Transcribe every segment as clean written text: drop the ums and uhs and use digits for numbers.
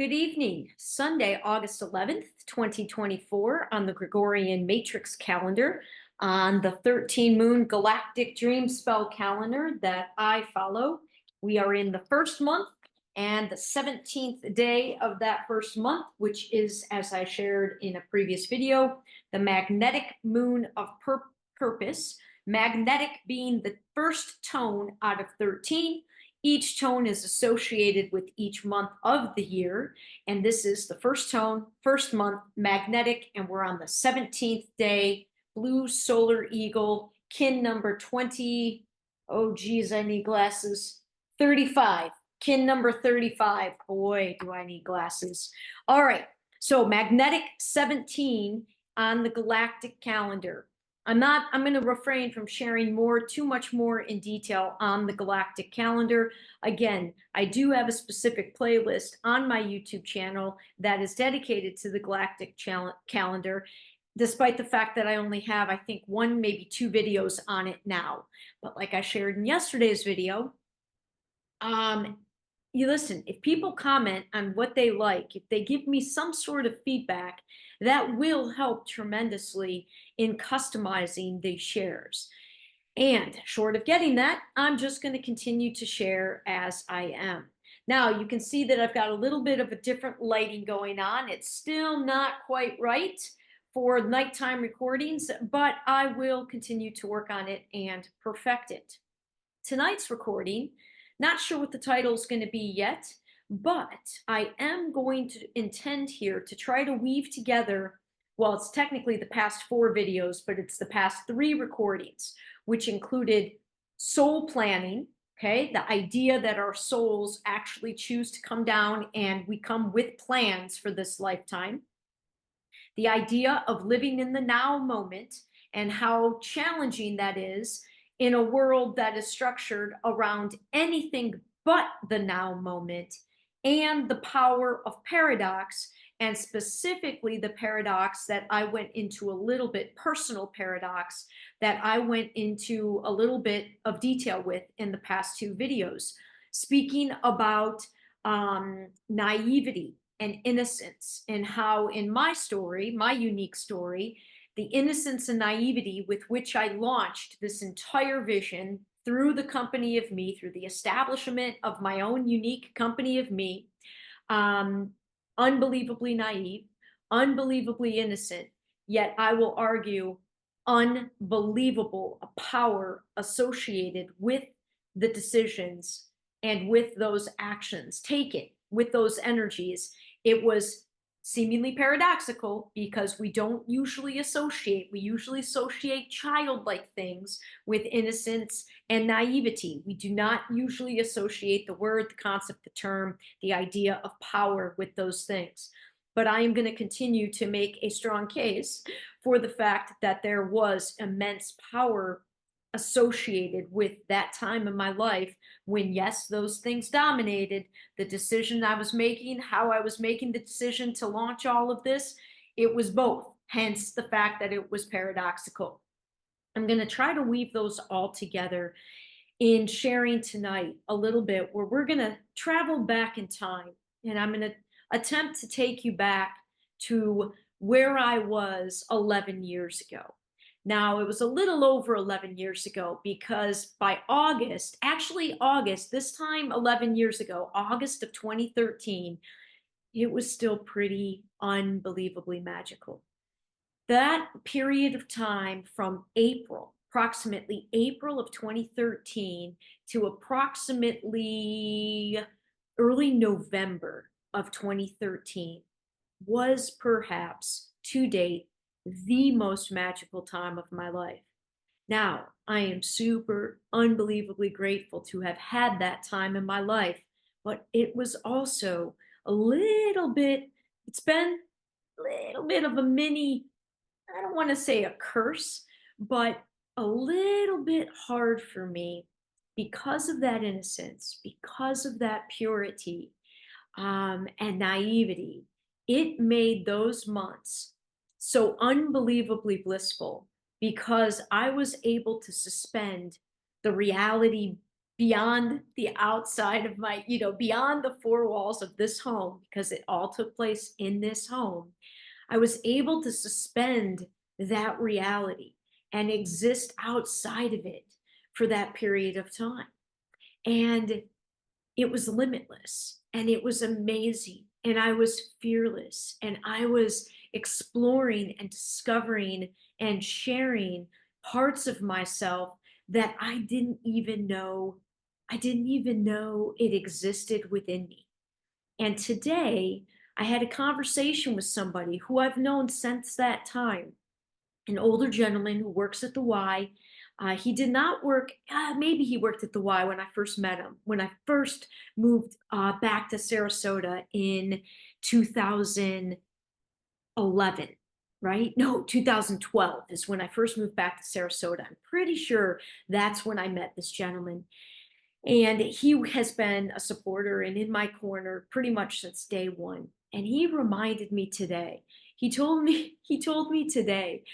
Good evening. Sunday, August 11th, 2024, on the Gregorian matrix calendar, on the 13 moon galactic Dreamspell calendar that I follow. We are in the first month and the 17th day of that first month, which is, as I shared in a previous video, the magnetic moon of purpose. Magnetic being the first tone out of 13. Each tone is associated with each month of the year, and this is the first tone, first month, magnetic, and we're on the 17th day, blue solar eagle, kin number 20. Oh, geez, I need glasses. 35, kin number 35. Boy, do I need glasses. All right, so magnetic 17 on the galactic calendar. I'm going to refrain from sharing too much more in detail on the galactic calendar. Again, I do have a specific playlist on my YouTube channel that is dedicated to the galactic calendar, despite the fact that I only have, I think, one, maybe two videos on it now. But like I shared in yesterday's video, you listen, if people comment on what they like, if they give me some sort of feedback, that will help tremendously in customizing these shares. And short of getting that, I'm just going to continue to share as I am. Now, you can see that I've got a little bit of a different lighting going on. It's still not quite right for nighttime recordings, but I will continue to work on it and perfect it. Tonight's recording, not sure what the title is going to be yet, but I am going to intend here to try to weave together, well, it's technically the past 4 videos, but it's the past 3 recordings, which included soul planning, okay? The idea that our souls actually choose to come down and we come with plans for this lifetime. The idea of living in the now moment and how challenging that is in a world that is structured around anything but the now moment, and the power of paradox, and specifically the paradox that I went into a little bit, personal paradox, that I went into a little bit of detail with in the past 2 videos, speaking about naivety and innocence, and how in my story, my unique story, the innocence and naivety with which I launched this entire vision through the company of me, through the establishment of my own unique company of me, unbelievably naive, unbelievably innocent, yet I will argue unbelievable power associated with the decisions and with those actions taken, with those energies. It was seemingly paradoxical because we usually associate childlike things with innocence and naivety. We do not usually associate the word, the concept, the term, the idea of power with those things. But I am going to continue to make a strong case for the fact that there was immense power associated with that time in my life when, yes, those things dominated the decision I was making, how I was making the decision to launch all of this. It was both, hence the fact that it was paradoxical. I'm going to try to weave those all together in sharing tonight a little bit, where we're going to travel back in time, and I'm going to attempt to take you back to where I was 11 years ago. Now, it was a little over 11 years ago, because by August, this time 11 years ago, August of 2013, it was still pretty unbelievably magical. That period of time from approximately April of 2013 to approximately early November of 2013 was perhaps, to date, the most magical time of my life. Now, I am super unbelievably grateful to have had that time in my life, but it was also it's been a little bit of a mini, I don't want to say a curse, but a little bit hard for me because of that innocence, because of that purity, and naivety. It made those months so unbelievably blissful because I was able to suspend the reality beyond the outside of my, beyond the four walls of this home, because it all took place in this home, I was able to suspend that reality and exist outside of it for that period of time. And it was limitless and it was amazing. And I was fearless and I was exploring and discovering and sharing parts of myself that I didn't even know it existed within me. And today I had a conversation with somebody who I've known since that time, an older gentleman who works at the Y. He did not work, maybe he worked at the Y when I first met him, when I first moved back to Sarasota in 2011, right? No, 2012 is when I first moved back to Sarasota. I'm pretty sure that's when I met this gentleman. And he has been a supporter and in my corner pretty much since day one. And he reminded me today, he told me today,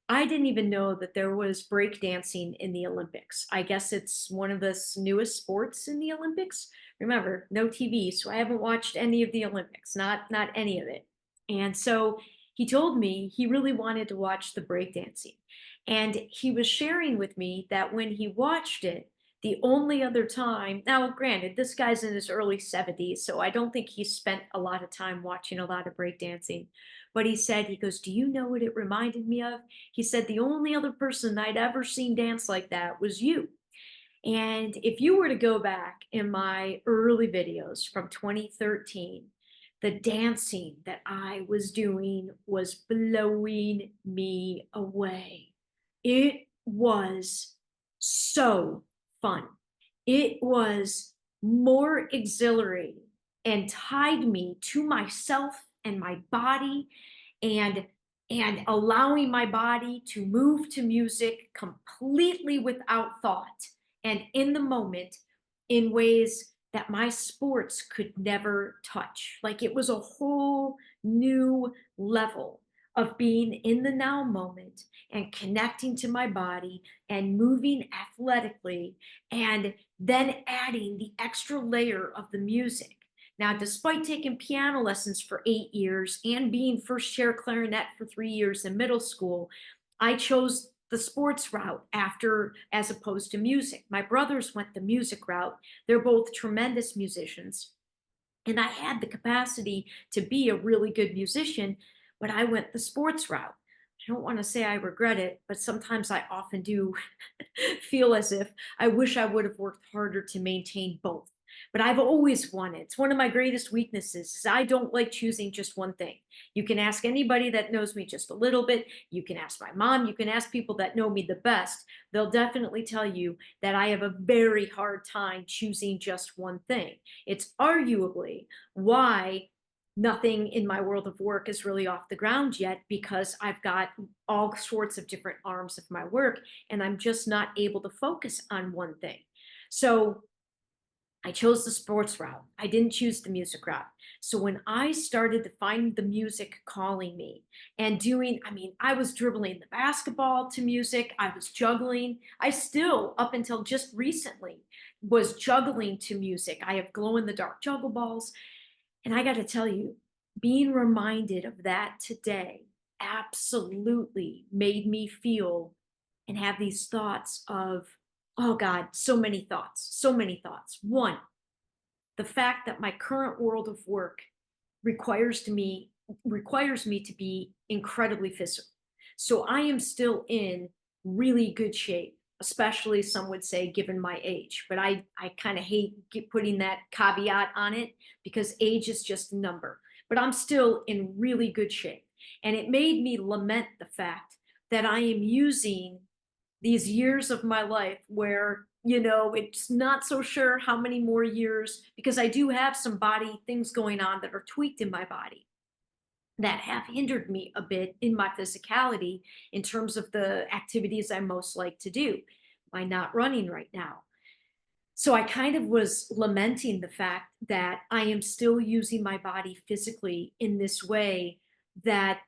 I didn't even know that there was breakdancing in the Olympics. I guess it's one of the newest sports in the Olympics. Remember, no TV, so I haven't watched any of the Olympics, not any of it. And so he told me he really wanted to watch the breakdancing. And he was sharing with me that when he watched it, the only other time, now granted, this guy's in his early 70s, so I don't think he spent a lot of time watching a lot of breakdancing. But he said, he goes, "Do you know what it reminded me of?" He said, "The only other person I'd ever seen dance like that was you." And if you were to go back in my early videos from 2013, the dancing that I was doing was blowing me away. It was so fun. It was more exhilarating and tied me to myself and my body and allowing my body to move to music completely without thought and in the moment in ways that my sports could never touch. Like it was a whole new level of being in the now moment and connecting to my body and moving athletically and then adding the extra layer of the music. Now, despite taking piano lessons for 8 years and being first chair clarinet for 3 years in middle school, I chose the sports route after as opposed to music. My brothers went the music route. They're both tremendous musicians. And I had the capacity to be a really good musician, but I went the sports route. I don't want to say I regret it, but sometimes I often do feel as if I wish I would have worked harder to maintain both. But I've always wanted, it's one of my greatest weaknesses, is I don't like choosing just one thing. You can ask anybody that knows me just a little bit. You can ask my mom. You can ask people that know me the best. They'll definitely tell you that I have a very hard time choosing just one thing. It's arguably why nothing in my world of work is really off the ground yet, because I've got all sorts of different arms of my work and I'm just not able to focus on one thing. So I chose the sports route. I didn't choose the music route. So when I started to find the music calling me and doing, I mean, I was dribbling the basketball to music. I was juggling. I still, up until just recently, was juggling to music. I have glow in the dark juggle balls. And I got to tell you, being reminded of that today absolutely made me feel and have these thoughts of, oh God, so many thoughts, so many thoughts. One, the fact that my current world of work requires me to be incredibly physical. So I am still in really good shape, especially some would say given my age. But I kind of hate putting that caveat on it because age is just a number. But I'm still in really good shape. And it made me lament the fact that I am using these years of my life where, it's not so sure how many more years, because I do have some body things going on that are tweaked in my body that have hindered me a bit in my physicality in terms of the activities I most like to do by not running right now. So I kind of was lamenting the fact that I am still using my body physically in this way that,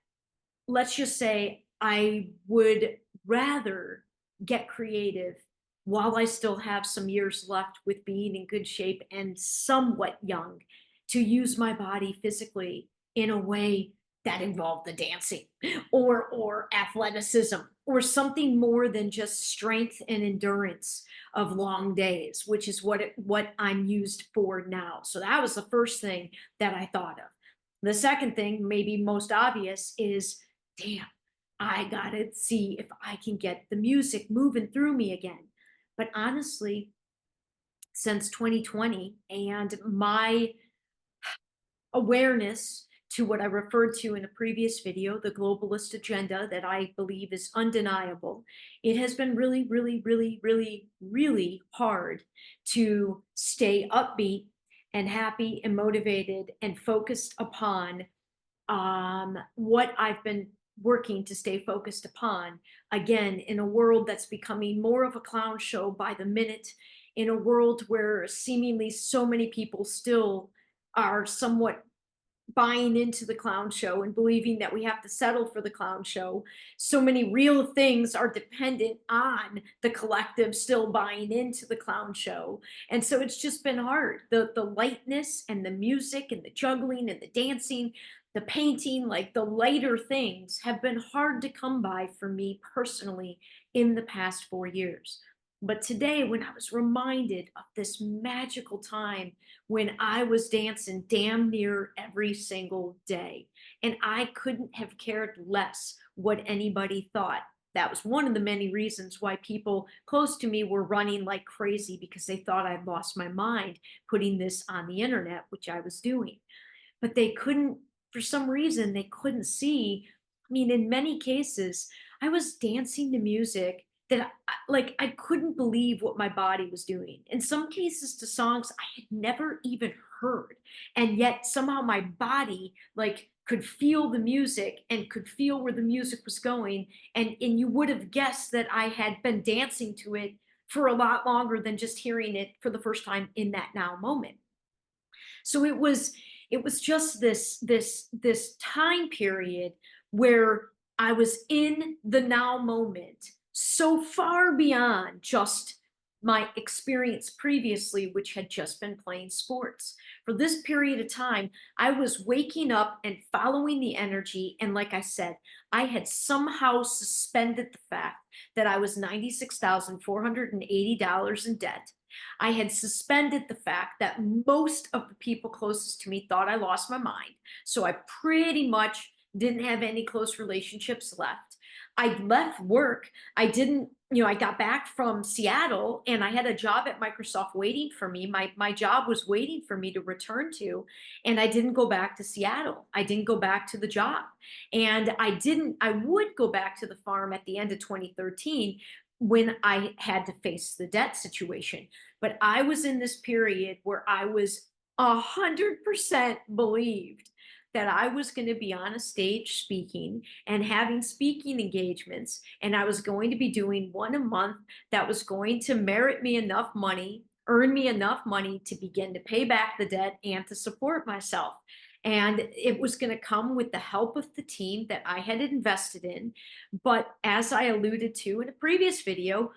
let's just say, I would rather get creative while I still have some years left with being in good shape and somewhat young, to use my body physically in a way that involved the dancing or athleticism or something more than just strength and endurance of long days, which is what I'm used for now. So that was the first thing that I thought of. The second thing, maybe most obvious, is damn, I gotta see if I can get the music moving through me again. But honestly, since 2020 and my awareness to what I referred to in a previous video, the globalist agenda that I believe is undeniable, it has been really, really, really, really, really hard to stay upbeat and happy and motivated and focused upon what I've been working to stay focused upon. Again, in a world that's becoming more of a clown show by the minute, in a world where seemingly so many people still are somewhat buying into the clown show and believing that we have to settle for the clown show. So many real things are dependent on the collective still buying into the clown show. And so it's just been hard. The lightness and the music and the juggling and the dancing, the painting, like the lighter things have been hard to come by for me personally in the past 4 years. But today, when I was reminded of this magical time when I was dancing damn near every single day, and I couldn't have cared less what anybody thought. That was one of the many reasons why people close to me were running like crazy, because they thought I'd lost my mind putting this on the internet, which I was doing. But they couldn't, for some reason, they couldn't see. I mean, in many cases, I was dancing to music that like I couldn't believe what my body was doing. In some cases to songs I had never even heard. And yet somehow my body like could feel the music and could feel where the music was going. And you would have guessed that I had been dancing to it for a lot longer than just hearing it for the first time in that now moment. So it was just this time period where I was in the now moment, so far beyond just my experience previously, which had just been playing sports. For this period of time, I was waking up and following the energy. And like I said, I had somehow suspended the fact that I was $96,480 in debt. I had suspended the fact that most of the people closest to me thought I lost my mind. So I pretty much didn't have any close relationships left. I left work. I didn't, I got back from Seattle and I had a job at Microsoft waiting for me. My job was waiting for me to return to, and I didn't go back to Seattle. I didn't go back to the job. And I would go back to the farm at the end of 2013 when I had to face the debt situation. But I was in this period where I was 100% believed that I was going to be on a stage speaking and having speaking engagements, and I was going to be doing one a month that was going to merit me enough money, earn me enough money to begin to pay back the debt and to support myself. And it was going to come with the help of the team that I had invested in. But as I alluded to in a previous video,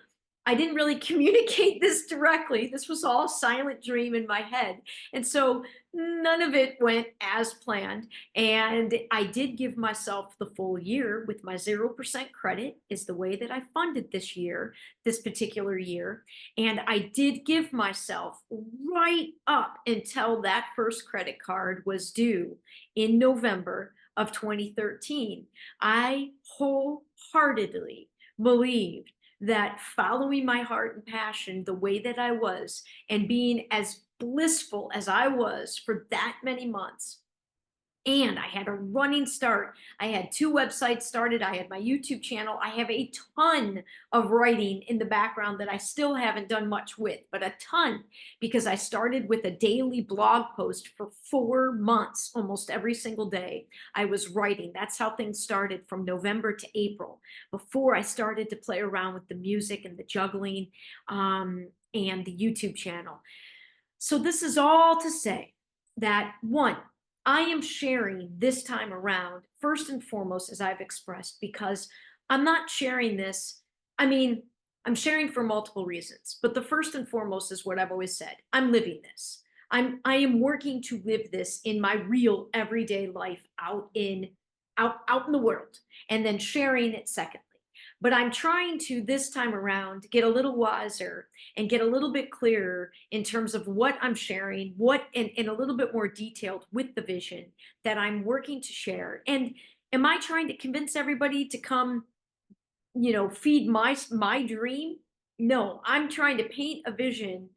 I didn't really communicate this directly. This was all a silent dream in my head. And so none of it went as planned. And I did give myself the full year with my 0% credit, is the way that I funded this year, this particular year. And I did give myself right up until that first credit card was due in November of 2013. I wholeheartedly believed that following my heart and passion the way that I was and being as blissful as I was for that many months, and I had a running start. I had 2 websites started. I had my YouTube channel. I have a ton of writing in the background that I still haven't done much with, but a ton, because I started with a daily blog post for 4 months, almost every single day. I was writing. That's how things started from November to April, before I started to play around with the music and the juggling and the YouTube channel. So this is all to say that, one, I am sharing this time around, first and foremost, as I've expressed, because I'm not sharing this. I mean, I'm sharing for multiple reasons, but the first and foremost is what I've always said. I'm living this. I am working to live this in my real everyday life out in the world, and then sharing it secondly. But I'm trying to this time around get a little wiser and get a little bit clearer in terms of what I'm sharing, what and a little bit more detailed with the vision that I'm working to share. And am I trying to convince everybody to come, feed my dream? No, I'm trying to paint a vision,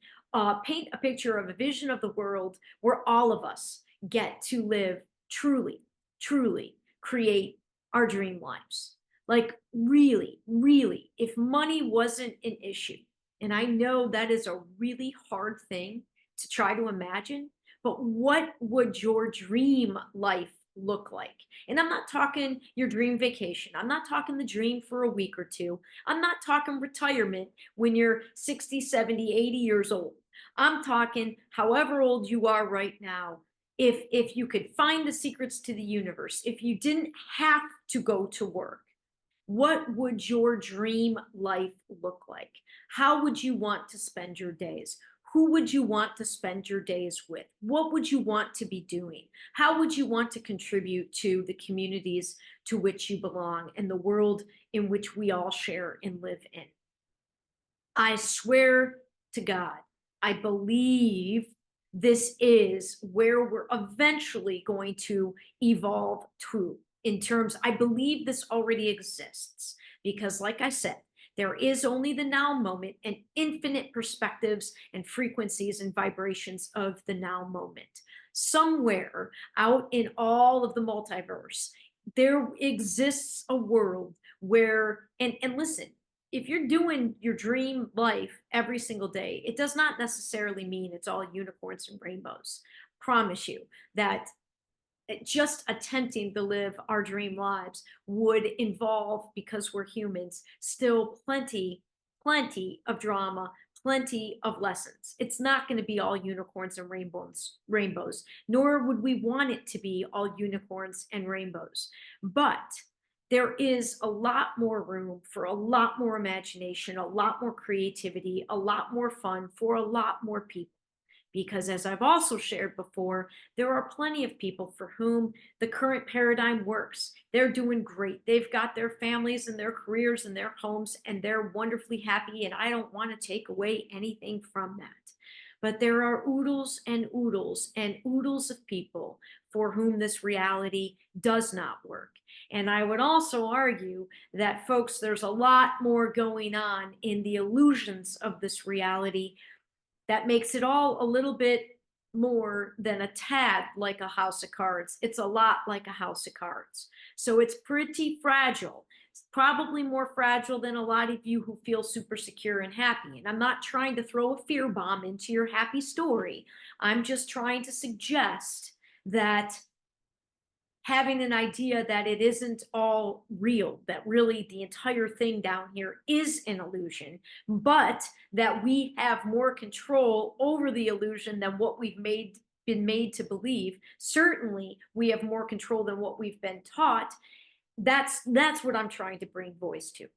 paint a picture of a vision of the world where all of us get to live truly, truly create our dream lives. Like really, really, if money wasn't an issue, and I know that is a really hard thing to try to imagine, but what would your dream life look like? And I'm not talking your dream vacation. I'm not talking the dream for a week or two. I'm not talking retirement when you're 60, 70, 80 years old. I'm talking however old you are right now. If you could find the secrets to the universe, if you didn't have to go to work, what would your dream life look like? How would you want to spend your days? Who would you want to spend your days with? What would you want to be doing? How would you want to contribute to the communities to which you belong and the world in which we all share and live in? I swear to God, I believe this is where we're eventually going to evolve to in terms, I believe this already exists because, like I said, there is only the now moment and infinite perspectives and frequencies and vibrations of the now moment. Somewhere out in all of the multiverse, there exists a world where, and listen, if you're doing your dream life every single day, it does not necessarily mean it's all unicorns and rainbows. Promise you that just attempting to live our dream lives would involve, because we're humans, still plenty of drama, plenty of lessons. It's not going to be all unicorns and rainbows, nor would we want it to be all unicorns and rainbows. But there is a lot more room for a lot more imagination, a lot more creativity, a lot more fun for a lot more people. Because as I've also shared before, there are plenty of people for whom the current paradigm works. They're doing great. They've got their families and their careers and their homes, and they're wonderfully happy. And I don't want to take away anything from that. But there are oodles of people for whom this reality does not work. And I would also argue that, folks, there's a lot more going on in the illusions of this reality that makes it all a little bit more than a tad like a house of cards. It's a lot like a house of cards. So it's pretty fragile. It's probably more fragile than a lot of you who feel super secure and happy. And I'm not trying to throw a fear bomb into your happy story. I'm just trying to suggest that having an idea that it isn't all real, that really the entire thing down here is an illusion, but that we have more control over the illusion than what been made to believe. Certainly, we have more control than what we've been taught. That's what I'm trying to bring voice to.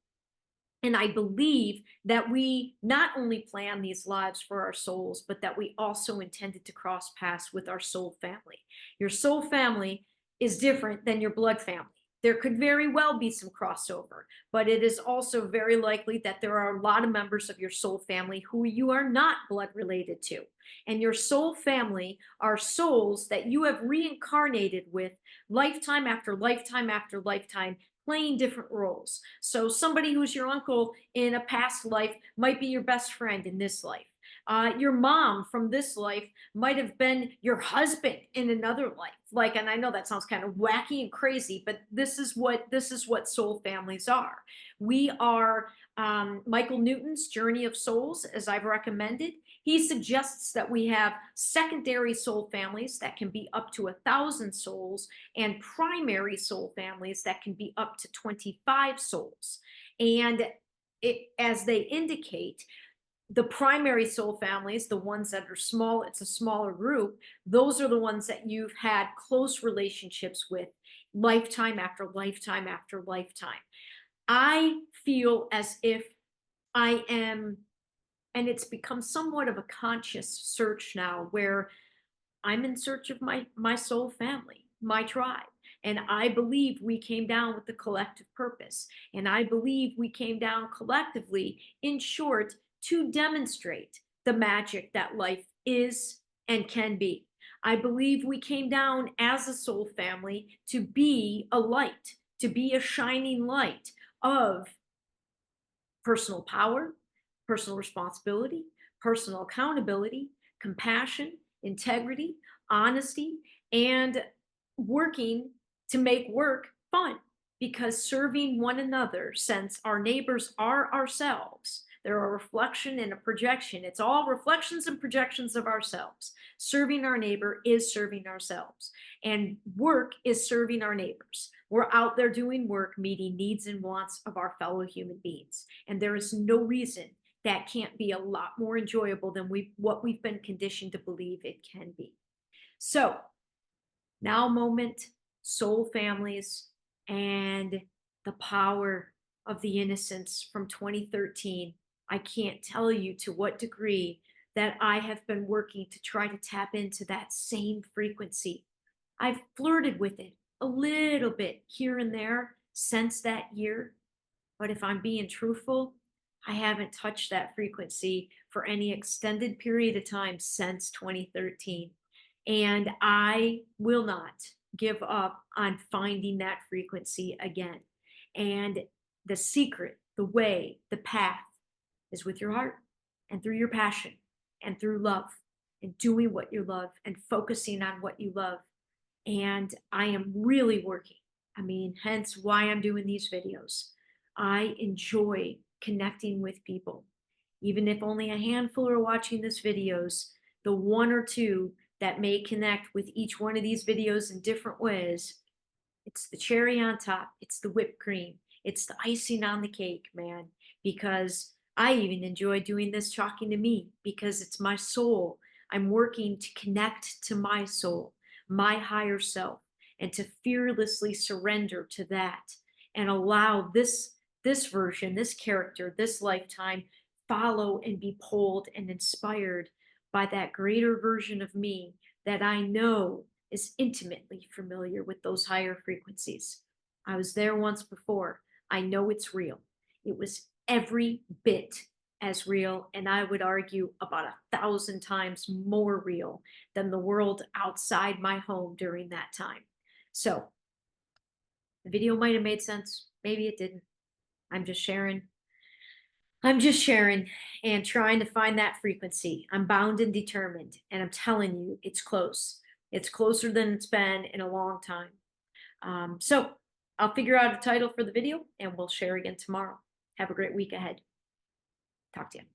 And I believe that we not only plan these lives for our souls, but that we also intended to cross paths with our soul family. Your soul family is different than your blood family. There could very well be some crossover, but it is also very likely that there are a lot of members of your soul family who you are not blood related to. And your soul family are souls that you have reincarnated with lifetime after lifetime after lifetime, playing different roles. So somebody who's your uncle in a past life might be your best friend in this life. Your mom from this life might have been your husband in another life. Like, and I know that sounds kind of wacky and crazy, but this is what soul families are. We are Michael Newton's Journey of Souls, as I've recommended. He suggests that we have secondary soul families that can be up to 1,000 souls, and primary soul families that can be up to 25 souls. And as they indicate, the primary soul families, the ones that are small, it's a smaller group, those are the ones that you've had close relationships with lifetime after lifetime after lifetime. I feel as if I am, and it's become somewhat of a conscious search now where I'm in search of my soul family, my tribe. And I believe we came down with the collective purpose. And I believe we came down collectively, in short, to demonstrate the magic that life is and can be. I believe we came down as a soul family to be a light, to be a shining light of personal power, personal responsibility, personal accountability, compassion, integrity, honesty, and working to make work fun, because serving one another, since our neighbors are ourselves, they're a reflection and a projection. It's all reflections and projections of ourselves. Serving our neighbor is serving ourselves, and work is serving our neighbors. We're out there doing work, meeting needs and wants of our fellow human beings. And there is no reason that can't be a lot more enjoyable than what we've been conditioned to believe it can be. So, now moment, soul families, and the power of the innocence from 2013. I can't tell you to what degree that I have been working to try to tap into that same frequency. I've flirted with it a little bit here and there since that year, but if I'm being truthful, I haven't touched that frequency for any extended period of time since 2013. And I will not give up on finding that frequency again. And the secret, the way, the path is with your heart and through your passion and through love and doing what you love and focusing on what you love. And I am really working. I mean, hence why I'm doing these videos. I enjoy connecting with people. Even if only a handful are watching these videos, the one or two that may connect with each one of these videos in different ways, it's the cherry on top. It's the whipped cream. It's the icing on the cake, man. Because I even enjoy doing this talking to me, because it's my soul. I'm working to connect to my soul, my higher self, and to fearlessly surrender to that and allow this version, this character, this lifetime follow and be pulled and inspired by that greater version of me that I know is intimately familiar with those higher frequencies. I was there once before. I know it's real. It was every bit as real, and I would argue about 1,000 times more real than the world outside my home during that time. So the video might have made sense. Maybe it didn't. I'm just sharing and trying to find that frequency. I'm bound and determined, and I'm telling you, it's close. It's closer than it's been in a long time. So I'll figure out a title for the video, and we'll share again tomorrow. Have a great week ahead. Talk to you.